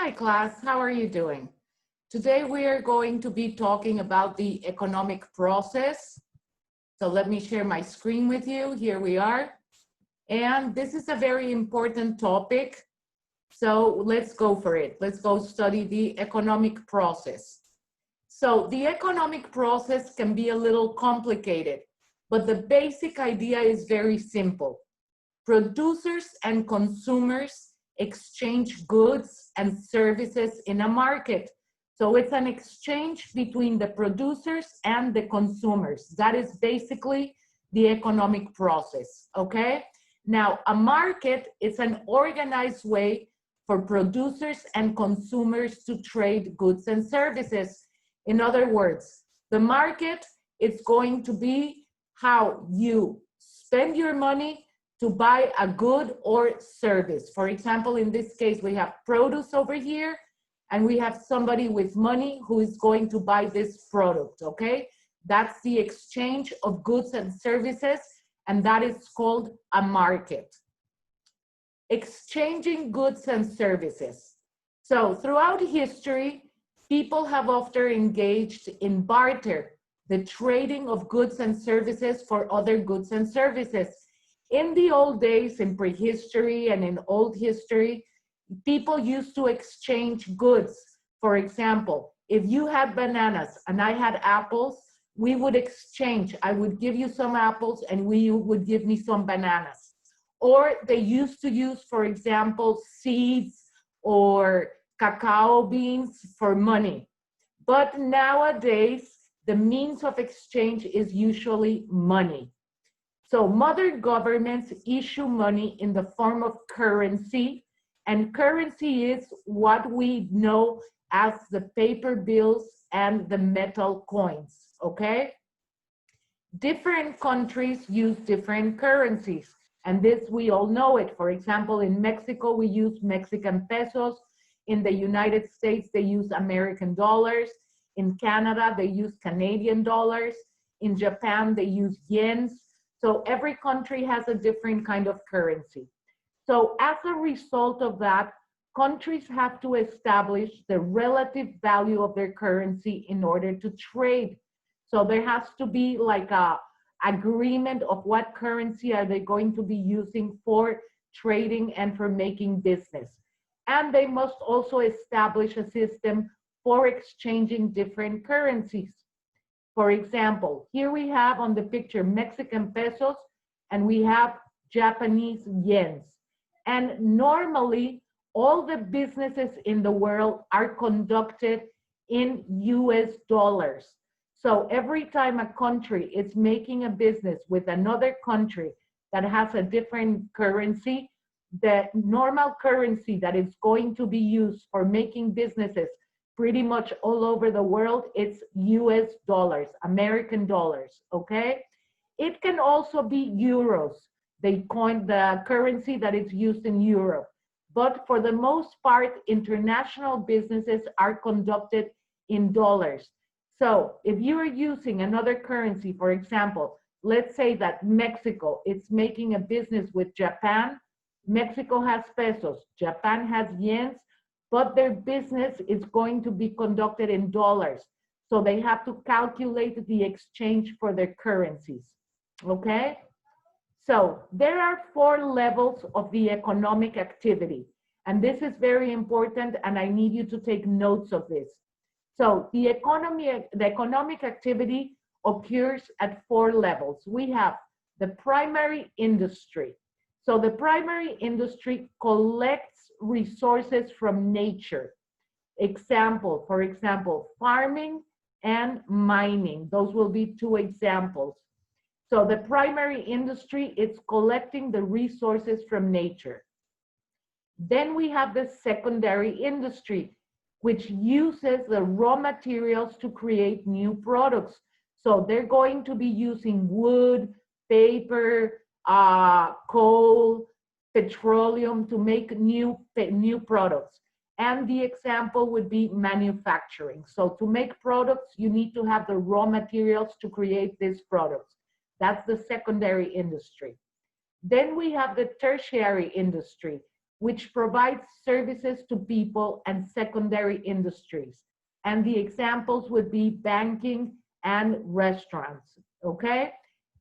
Hi class, how are you doing? Today we are going to be talking about the economic process. So let me share my screen with you. Here we are. And this is a very important topic. So let's go for it. Let's go study the economic process. So the economic process can be a little complicated, but the basic idea is very simple. Producers and consumers exchange goods and services in a market. So it's an exchange between the producers and the consumers. That is basically the economic process, okay? Now, a market is an organized way for producers and consumers to trade goods and services. In other words, the market is going to be how you spend your money to buy a good or service. For example, in this case, we have produce over here, and we have somebody with money who is going to buy this product, okay? That's the exchange of goods and services, and that is called a market. Exchanging goods and services. So throughout history, people have often engaged in barter, the trading of goods and services for other goods and services. In the old days, in prehistory and in old history, people used to exchange goods. For example, if you had bananas and I had apples, we would exchange. I would give you some apples and you would give me some bananas. Or they used to use, for example, seeds or cacao beans for money. But nowadays, the means of exchange is usually money. So modern governments issue money in the form of currency, and currency is what we know as the paper bills and the metal coins, okay? Different countries use different currencies, and this we all know it. For example, in Mexico, we use Mexican pesos. In the United States, they use American dollars. In Canada, they use Canadian dollars. In Japan, they use yens. So every country has a different kind of currency. So as a result of that, countries have to establish the relative value of their currency in order to trade. So there has to be like a agreement of what currency are they going to be using for trading and for making business. And they must also establish a system for exchanging different currencies. For example, here we have on the picture Mexican pesos, and we have Japanese yens. And normally, all the businesses in the world are conducted in US dollars. So every time a country is making a business with another country that has a different currency, the normal currency that is going to be used for making businesses pretty much all over the world, it's US dollars, American dollars, okay? It can also be euros, the currency that is used in Europe. But for the most part, international businesses are conducted in dollars. So if you are using another currency, for example, let's say that Mexico is making a business with Japan. Mexico has pesos, Japan has yens, but their business is going to be conducted in dollars. So they have to calculate the exchange for their currencies, okay? So there are 4 levels of the economic activity. And this is very important, and I need you to take notes of this. So the economic activity occurs at 4 levels. We have the primary industry. So the primary industry collects resources from nature. For example, farming and mining. Those will be 2 examples. So the primary industry is collecting the resources from nature. Then we have the secondary industry, which uses the raw materials to create new products. So they're going to be using wood, paper, coal, petroleum to make new products. And the example would be manufacturing. So to make products, you need to have the raw materials to create these products. That's the secondary industry. Then we have the tertiary industry, which provides services to people, and secondary industries. And the examples would be banking and restaurants, okay?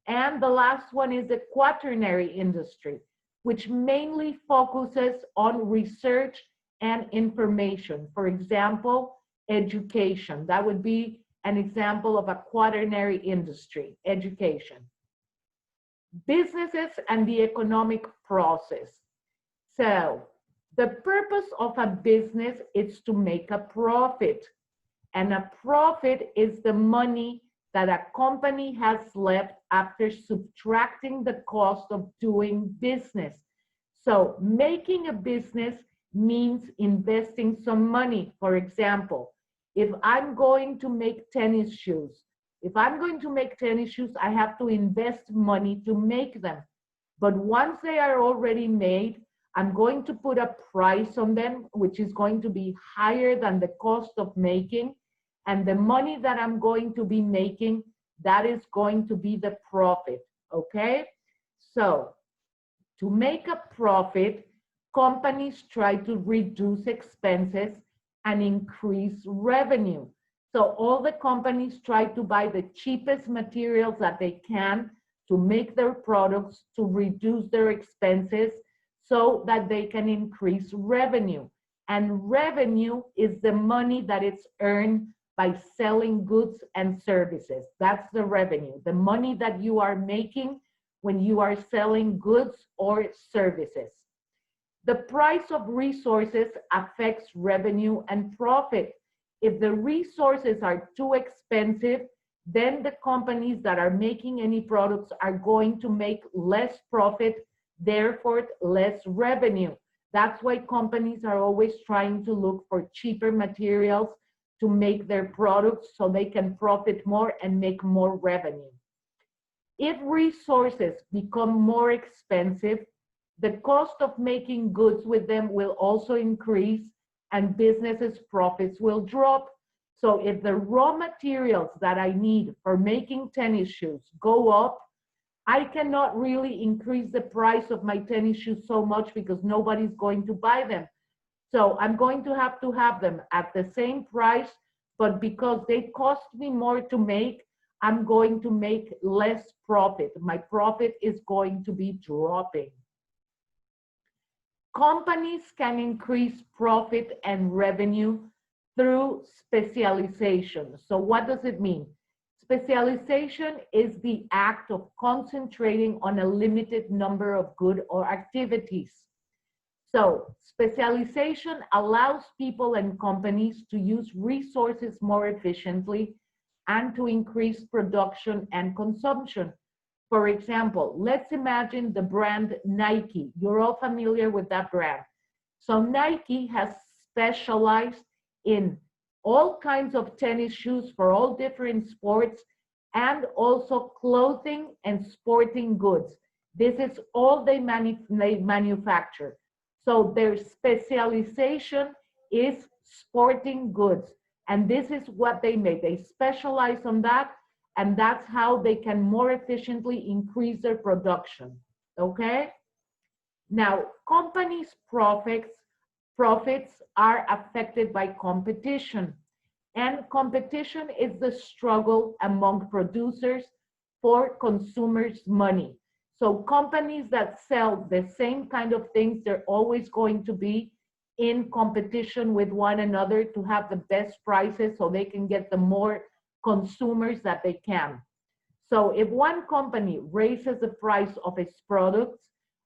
And the last one is the quaternary industry, which mainly focuses on research and information. For example, education. That would be an example of a quaternary industry, education. Businesses and the economic process. So the purpose of a business is to make a profit. And a profit is the money that a company has left after subtracting the cost of doing business. So making a business means investing some money. For example, if I'm going to make tennis shoes, I have to invest money to make them. But once they are already made, I'm going to put a price on them, which is going to be higher than the cost of making. And the money that I'm going to be making, that is going to be the profit, okay? So to make a profit, companies try to reduce expenses and increase revenue. So all the companies try to buy the cheapest materials that they can to make their products, to reduce their expenses so that they can increase revenue. And revenue is the money that is earned by selling goods and services. That's the revenue, the money that you are making when you are selling goods or services. The price of resources affects revenue and profit. If the resources are too expensive, then the companies that are making any products are going to make less profit, therefore less revenue. That's why companies are always trying to look for cheaper materials to make their products so they can profit more and make more revenue. If resources become more expensive, the cost of making goods with them will also increase and businesses' profits will drop. So if the raw materials that I need for making tennis shoes go up, I cannot really increase the price of my tennis shoes so much because nobody's going to buy them. So I'm going to have them at the same price, but because they cost me more to make, I'm going to make less profit. My profit is going to be dropping. Companies can increase profit and revenue through specialization. So what does it mean? Specialization is the act of concentrating on a limited number of goods or activities. So specialization allows people and companies to use resources more efficiently and to increase production and consumption. For example, let's imagine the brand Nike. You're all familiar with that brand. So Nike has specialized in all kinds of tennis shoes for all different sports and also clothing and sporting goods. This is all they manufacture. So their specialization is sporting goods. And this is what they make. They specialize on that, and that's how they can more efficiently increase their production, okay? Now, companies' profits are affected by competition. And competition is the struggle among producers for consumers' money. So companies that sell the same kind of things, they're always going to be in competition with one another to have the best prices so they can get the more consumers that they can. So if one company raises the price of its products,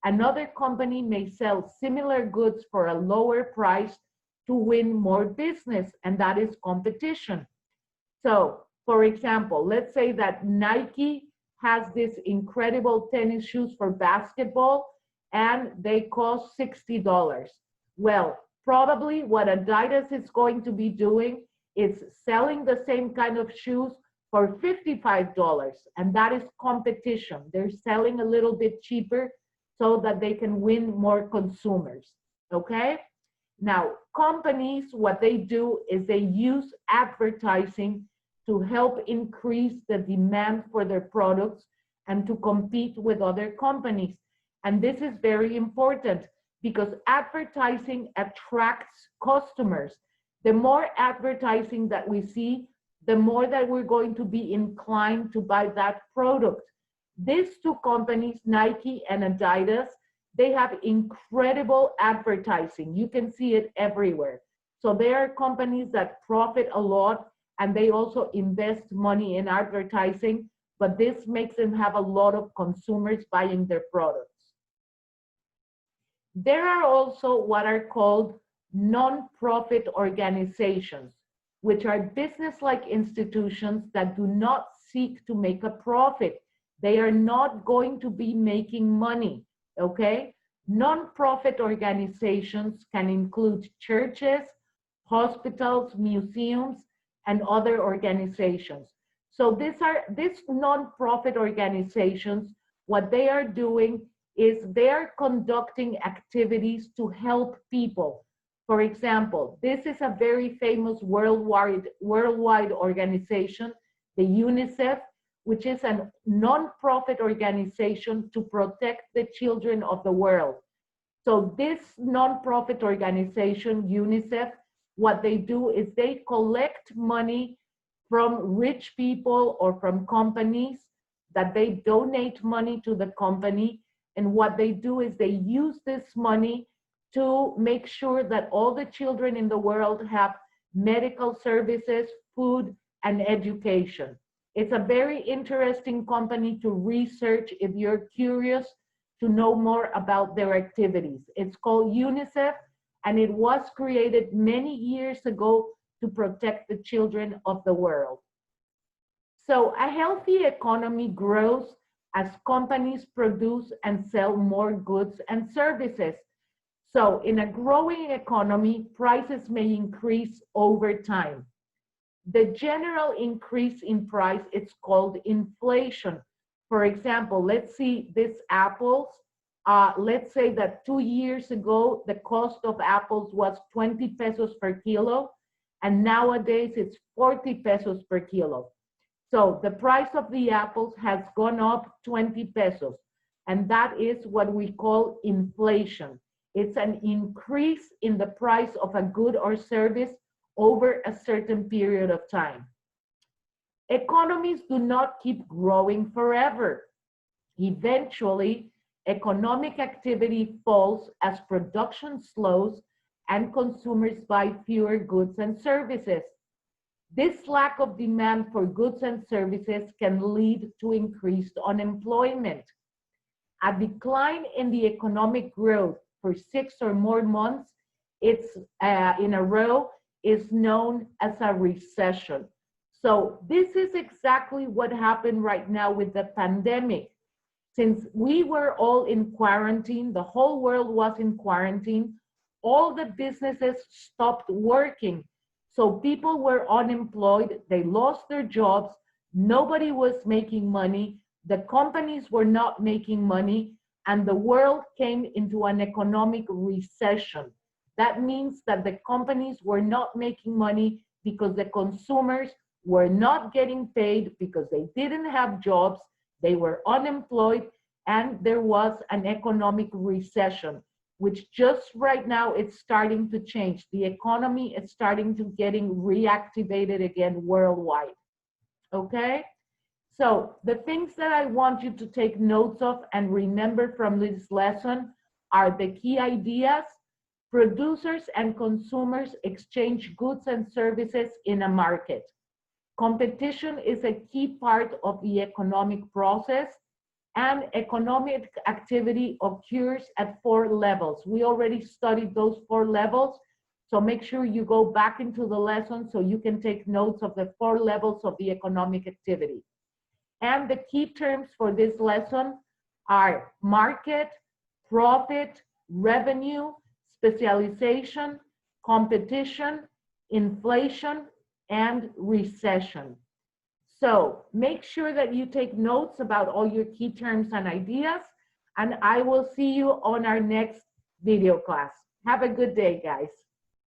another company may sell similar goods for a lower price to win more business, and that is competition. So, for example, let's say that Nike has this incredible tennis shoes for basketball and they cost $60. Well, probably what Adidas is going to be doing is selling the same kind of shoes for $55, and that is competition. They're selling a little bit cheaper so that they can win more consumers, okay? Now, companies, what they do is they use advertising to help increase the demand for their products and to compete with other companies. And this is very important because advertising attracts customers. The more advertising that we see, the more that we're going to be inclined to buy that product. These two companies, Nike and Adidas, they have incredible advertising. You can see it everywhere. So they are companies that profit a lot, and they also invest money in advertising, but this makes them have a lot of consumers buying their products. There are also what are called non-profit organizations, which are business-like institutions that do not seek to make a profit. They are not going to be making money, okay? Non-profit organizations can include churches, hospitals, museums, and other organizations. So these non-profit organizations, what they are doing is they are conducting activities to help people. For example, this is a very famous worldwide organization, the UNICEF, which is a non-profit organization to protect the children of the world. So this non-profit organization, UNICEF, what they do is they collect money from rich people or from companies that they donate money to the company. And what they do is they use this money to make sure that all the children in the world have medical services, food, and education. It's a very interesting company to research if you're curious to know more about their activities. It's called UNICEF, and it was created many years ago to protect the children of the world. So a healthy economy grows as companies produce and sell more goods and services. So in a growing economy, prices may increase over time. The general increase in price, it's called inflation. For example, let's see these apples. Let's say that 2 years ago, the cost of apples was 20 pesos per kilo, and nowadays it's 40 pesos per kilo. So the price of the apples has gone up 20 pesos, and that is what we call inflation. It's an increase in the price of a good or service over a certain period of time. Economies do not keep growing forever. Eventually, economic activity falls as production slows and consumers buy fewer goods and services. This lack of demand for goods and services can lead to increased unemployment. A decline in the economic growth for 6 or more months in a row is known as a recession. So this is exactly what happened right now with the pandemic. Since we were all in quarantine, the whole world was in quarantine, all the businesses stopped working. So people were unemployed, they lost their jobs, nobody was making money, the companies were not making money, and the world came into an economic recession. That means that the companies were not making money because the consumers were not getting paid because they didn't have jobs, they were unemployed, and there was an economic recession, which just right now it's starting to change. The economy is starting to getting reactivated again worldwide, okay? So the things that I want you to take notes of and remember from this lesson are the key ideas. Producers and consumers exchange goods and services in a market. Competition is a key part of the economic process, and economic activity occurs at 4 levels. We already studied those 4 levels, so make sure you go back into the lesson so you can take notes of the 4 levels of the economic activity. And the key terms for this lesson are market, profit, revenue, specialization, competition, inflation, and recession. So make sure that you take notes about all your key terms and ideas, and I will see you on our next video class. Have a good day, guys.